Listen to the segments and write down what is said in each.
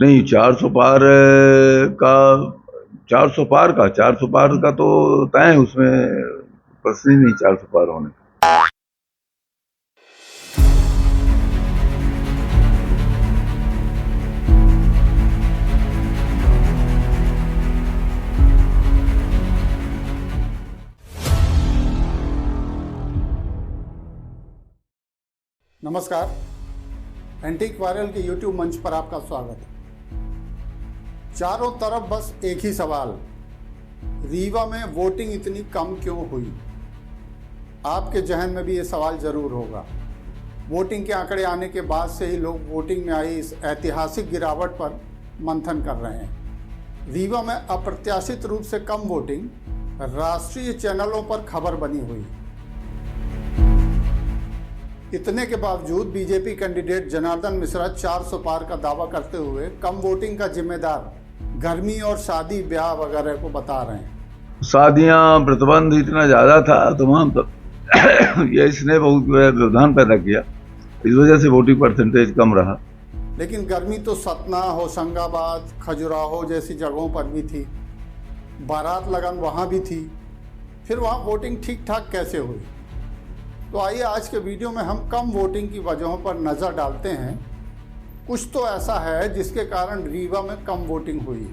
नहीं, 400 पार का 400 पार का तो तय है, उसमें प्रश्न ही नहीं 400 पार होने का। नमस्कार, एंटीक वायरल के YouTube मंच पर आपका स्वागत है। चारों तरफ बस एक ही सवाल, रीवा में वोटिंग इतनी कम क्यों हुई? आपके जहन में भी ये सवाल जरूर होगा। वोटिंग के आंकड़े आने के बाद से ही लोग वोटिंग में आई इस ऐतिहासिक गिरावट पर मंथन कर रहे हैं। रीवा में अप्रत्याशित रूप से कम वोटिंग राष्ट्रीय चैनलों पर खबर बनी हुई। इतने के बावजूद बीजेपी कैंडिडेट जनार्दन मिश्रा 400 पार का दावा करते हुए कम वोटिंग का जिम्मेदार गर्मी और शादी ब्याह वगैरह को बता रहे हैं। शादियां प्रतिबंध इतना ज्यादा था तमाम तो ये इसने बहुत व्यवधान पैदा किया, इस वजह से वोटिंग परसेंटेज कम रहा। लेकिन गर्मी तो सतना, होशंगाबाद, खजुराहो जैसी जगहों पर भी थी। बारात लगन वहाँ भी थी, फिर वहाँ वोटिंग ठीक ठाक कैसे हुई? तो आइए आज के वीडियो में हम कम वोटिंग की वजहों पर नज़र डालते हैं। कुछ तो ऐसा है जिसके कारण रीवा में कम वोटिंग हुई।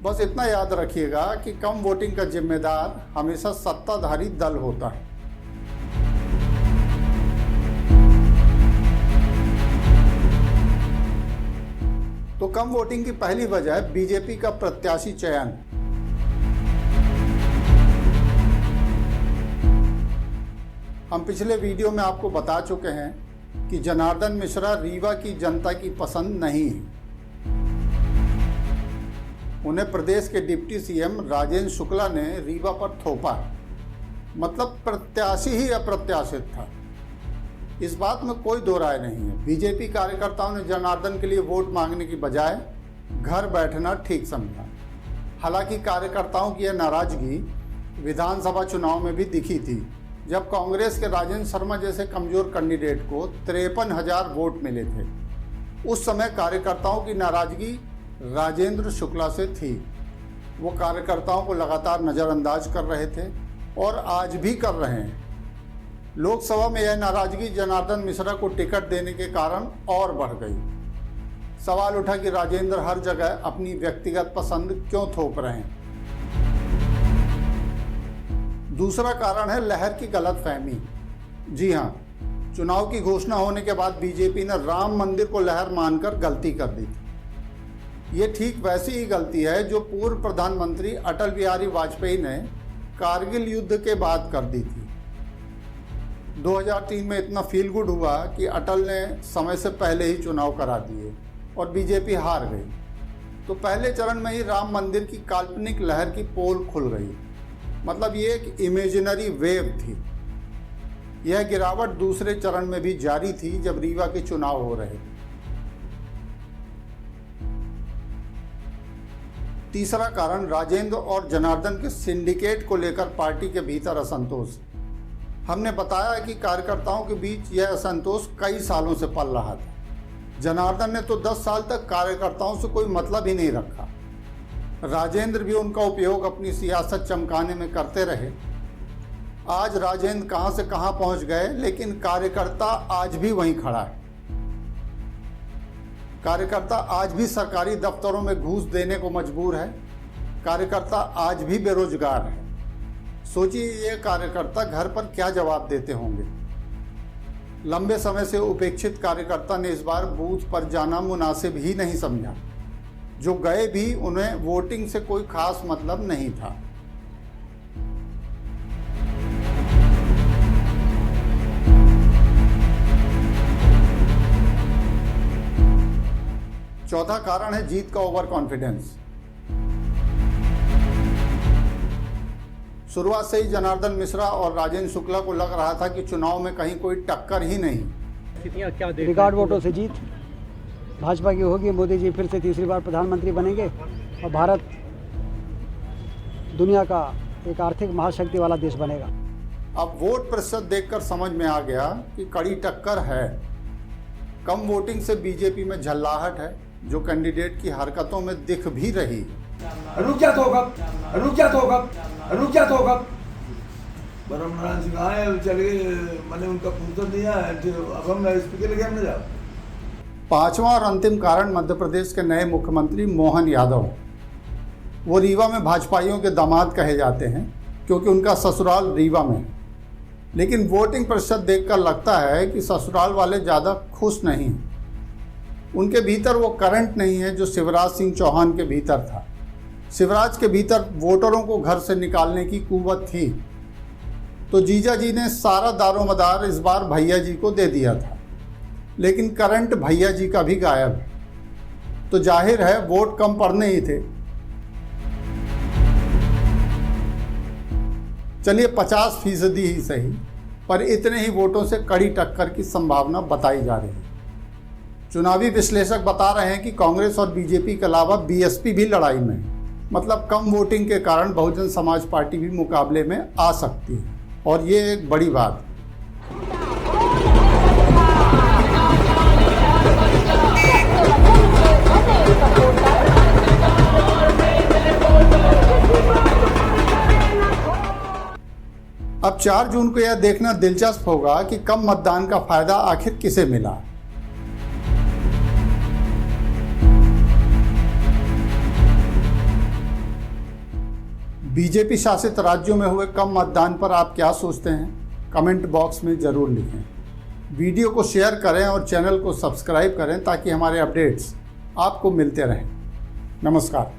बस इतना याद रखिएगा कि कम वोटिंग का जिम्मेदार हमेशा सत्ताधारी दल होता है। तो कम वोटिंग की पहली वजह बीजेपी का प्रत्याशी चयन। हम पिछले वीडियो में आपको बता चुके हैं कि जनार्दन मिश्रा रीवा की जनता की पसंद नहीं है। उन्हें प्रदेश के डिप्टी सीएम राजेंद्र शुक्ला ने रीवा पर थोपा, मतलब प्रत्याशी ही अप्रत्याशित था। इस बात में कोई दो राय नहीं है। बीजेपी कार्यकर्ताओं ने जनार्दन के लिए वोट मांगने की बजाय घर बैठना ठीक समझा। हालांकि कार्यकर्ताओं की यह नाराजगी विधानसभा चुनाव में भी दिखी थी, जब कांग्रेस के राजेंद्र शर्मा जैसे कमजोर कैंडिडेट को 53,000 वोट मिले थे। उस समय कार्यकर्ताओं की नाराजगी राजेंद्र शुक्ला से थी। वो कार्यकर्ताओं को लगातार नज़रअंदाज कर रहे थे और आज भी कर रहे हैं। लोकसभा में यह नाराजगी जनार्दन मिश्रा को टिकट देने के कारण और बढ़ गई। सवाल उठा कि राजेंद्र हर जगह अपनी व्यक्तिगत पसंद क्यों थोप रहे हैं। दूसरा कारण है लहर की गलतफहमी। जी हाँ, चुनाव की घोषणा होने के बाद बीजेपी ने राम मंदिर को लहर मानकर गलती कर दी थी। ये ठीक वैसी ही गलती है जो पूर्व प्रधानमंत्री अटल बिहारी वाजपेयी ने कारगिल युद्ध के बाद कर दी थी। 2003 में इतना फील गुड हुआ कि अटल ने समय से पहले ही चुनाव करा दिए और बीजेपी हार गई। तो पहले चरण में ही राम मंदिर की काल्पनिक लहर की पोल खुल गई। मतलब ये एक इमेजिनरी वेव थी। यह गिरावट दूसरे चरण में भी जारी थी जब रीवा के चुनाव हो रहे थे। तीसरा कारण राजेंद्र और जनार्दन के सिंडिकेट को लेकर पार्टी के भीतर असंतोष। हमने बताया कि कार्यकर्ताओं के बीच यह असंतोष कई सालों से पल रहा था। जनार्दन ने तो 10 साल तक कार्यकर्ताओं से कोई मतलब ही नहीं रखा। राजेंद्र भी उनका उपयोग अपनी सियासत चमकाने में करते रहे। आज राजेंद्र कहां से कहां पहुंच गए, लेकिन कार्यकर्ता आज भी वहीं खड़ा है। कार्यकर्ता आज भी सरकारी दफ्तरों में घूस देने को मजबूर है। कार्यकर्ता आज भी बेरोजगार है। सोचिए ये कार्यकर्ता घर पर क्या जवाब देते होंगे। लंबे समय से उपेक्षित कार्यकर्ता ने इस बार बूथ पर जाना मुनासिब ही नहीं समझा। जो गए भी उन्हें वोटिंग से कोई खास मतलब नहीं था। चौथा कारण है जीत का ओवर कॉन्फिडेंस। शुरुआत से ही जनार्दन मिश्रा और राजेंद्र शुक्ला को लग रहा था कि चुनाव में कहीं कोई टक्कर ही नहीं। रिकॉर्ड वोटों से जीत भाजपा की होगी। मोदी जी फिर से तीसरी बार प्रधानमंत्री बनेंगे और भारत दुनिया का एक आर्थिक महाशक्ति वाला देश बनेगा। अब वोट प्रतिशत देखकर समझ में आ गया कि कड़ी टक्कर है। कम वोटिंग से बीजेपी में झल्लाहट है, जो कैंडिडेट की हरकतों में दिख भी रही। अनुज्ञात होगा ब्रह्मनारायण सिंह आए चले गए, मैंने उनका फुर्सत नहीं आया, अब हम स्पीकर लेके हमने जाओ। पांचवा और अंतिम कारण मध्य प्रदेश के नए मुख्यमंत्री मोहन यादव। वो रीवा में भाजपाइयों के दामाद कहे जाते हैं क्योंकि उनका ससुराल रीवा में है। लेकिन वोटिंग प्रतिशत देखकर लगता है कि ससुराल वाले ज़्यादा खुश नहीं। उनके भीतर वो करंट नहीं है जो शिवराज सिंह चौहान के भीतर था। शिवराज के भीतर वोटरों को घर से निकालने की कुव्वत थी, तो जीजा जी ने सारा दारोमदार इस बार भैया जी को दे दिया था। लेकिन करंट भैया जी का भी गायब है, तो जाहिर है वोट कम पड़ने ही थे। चलिए 50% ही सही, पर इतने ही वोटों से कड़ी टक्कर की संभावना बताई जा रही है। चुनावी विश्लेषक बता रहे हैं कि कांग्रेस और बीजेपी के अलावा बीएसपी भी लड़ाई में है। मतलब कम वोटिंग के कारण बहुजन समाज पार्टी भी मुकाबले में आ सकती है, और ये एक बड़ी बात है। अब 4 जून को यह देखना दिलचस्प होगा कि कम मतदान का फायदा आखिर किसे मिला। बीजेपी शासित राज्यों में हुए कम मतदान पर आप क्या सोचते हैं? कमेंट बॉक्स में ज़रूर लिखें। वीडियो को शेयर करें और चैनल को सब्सक्राइब करें ताकि हमारे अपडेट्स आपको मिलते रहें। नमस्कार।